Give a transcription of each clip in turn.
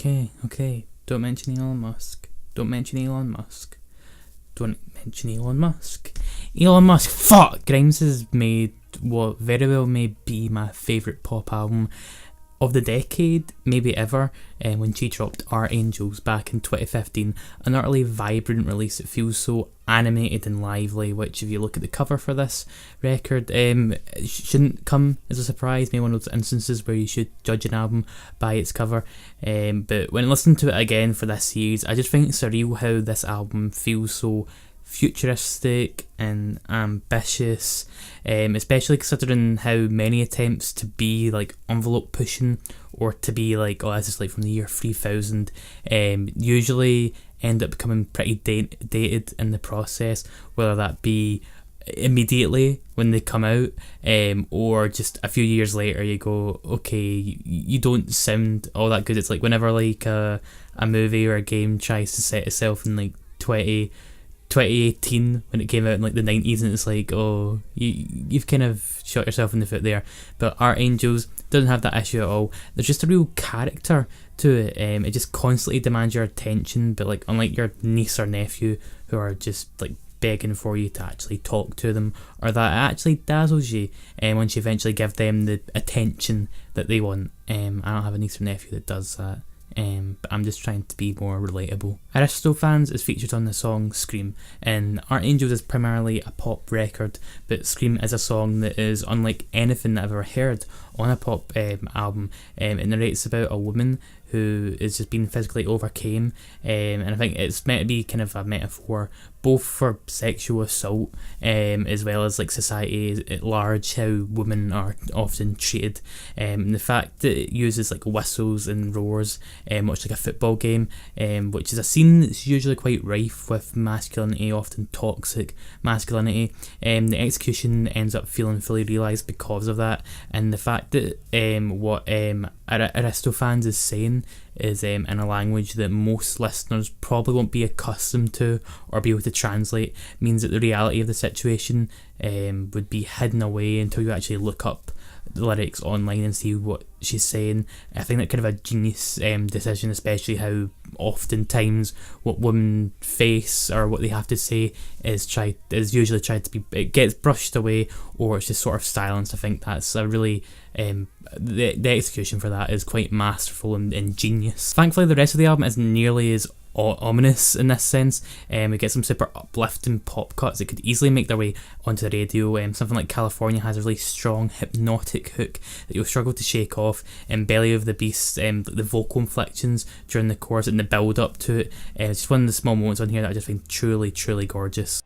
Okay. Don't mention Elon Musk. Don't mention Elon Musk. Don't mention Elon Musk. Elon Musk. Fuck! Grimes has made what very well may be my favourite pop album of the decade, maybe ever, when she dropped Our Angels back in 2015. An utterly vibrant release. It feels so animated and lively, which if you look at the cover for this record, it shouldn't come as a surprise. Maybe one of those instances where you should judge an album by its cover. But when listening to it again for this series, I just think it's surreal how this album feels so futuristic and ambitious, especially considering how many attempts to be like envelope pushing or to be like, oh, this is like from the year 3000, usually end up becoming pretty dated in the process, whether that be immediately when they come out, or just a few years later you go, okay, you don't sound all that good. It's like whenever like a movie or a game tries to set itself in like 2018 when it came out in like the 90s, and it's like, oh, you've kind of shot yourself in the foot there. But Our Angels doesn't have that issue at all. There's just a real character to it. It just constantly demands your attention, but like unlike your niece or nephew who are just like begging for you to actually talk to them, or that it actually dazzles you once you eventually give them the attention that they want. I don't have a niece or nephew that does that. But I'm just trying to be more relatable. Aristophanes is featured on the song Scream, and Our Angels is primarily a pop record, but Scream is a song that is unlike anything that I've ever heard on a pop album. It narrates about a woman who is just being physically overcame, and I think it's meant to be kind of a metaphor both for sexual assault as well as like society at large, how women are often treated, and the fact that it uses like whistles and roars, much like a football game, which is a scene that's usually quite rife with masculinity, often toxic masculinity. The execution ends up feeling fully realised because of that, and the fact that what Aristophanes is saying is in a language that most listeners probably won't be accustomed to or be able to translate, means that the reality of the situation would be hidden away until you actually look up the lyrics online and see what she's saying. I think that kind of a genius decision, especially how oftentimes what women face or what they have to say is usually tried to be, it gets brushed away or it's just sort of silenced. I think that's a really the execution for that is quite masterful and genius. Thankfully the rest of the album isn't nearly as ominous in this sense. We get some super uplifting pop cuts that could easily make their way onto the radio. Something like California has a really strong hypnotic hook that you'll struggle to shake off, and Belly of the Beast, the vocal inflections during the chorus and the build up to it, it's just one of the small moments on here that I just find truly gorgeous.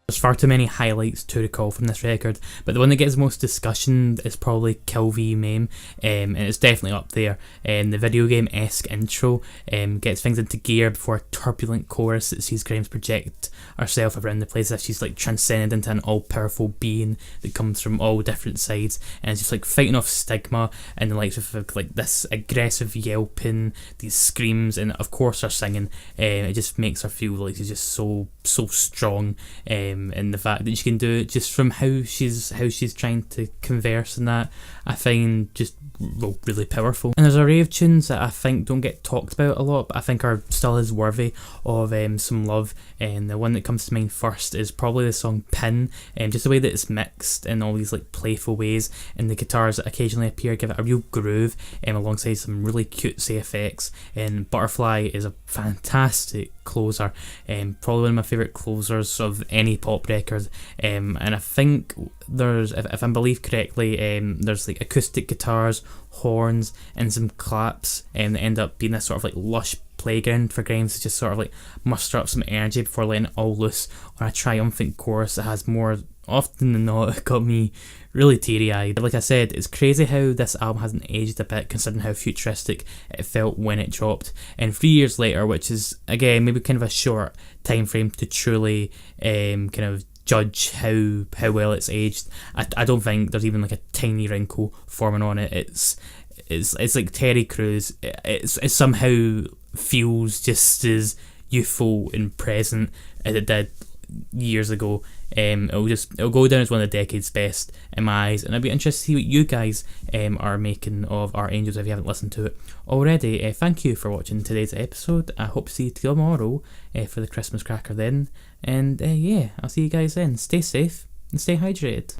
There's far too many highlights to recall from this record, but the one that gets most discussion is probably Kill V Mame, and it's definitely up there. The video game-esque intro gets things into gear before a turbulent chorus that sees Grimes project herself around the place as if she's like transcended into an all-powerful being that comes from all different sides, and it's just like fighting off stigma and the likes of like this aggressive yelping, these screams, and of course her singing. It just makes her feel like she's just so strong. And the fact that she can do it just from how she's trying to converse and that, I find just really powerful. And there's an array of tunes that I think don't get talked about a lot, but I think are still as worthy of some love. And the one that comes to mind first is probably the song Pin, just the way that it's mixed in all these like playful ways, and the guitars that occasionally appear give it a real groove, alongside some really cutesy effects. And Butterfly is a fantastic closer, probably one of my favourite closers of any pop record, and I think there's, if I believe correctly, there's like acoustic guitars, horns, and some claps, that end up being this sort of like lush playground for Grimes to just sort of like muster up some energy before letting it all loose on a triumphant chorus that has more often than not got me really teary-eyed. Like I said, it's crazy how this album hasn't aged a bit considering how futuristic it felt when it dropped. And 3 years later, which is again maybe kind of a short time frame to truly kind of judge how well it's aged, I don't think there's even like a tiny wrinkle forming on it. It's like Terry Crews. It somehow feels just as youthful and present as it did years ago. It'll go down as one of the decade's best in my eyes, and I'd be interested to see what you guys are making of Archangels if you haven't listened to it already. Thank you for watching today's episode. I hope to see you tomorrow for the Christmas cracker then, and yeah, I'll see you guys then. Stay safe and stay hydrated.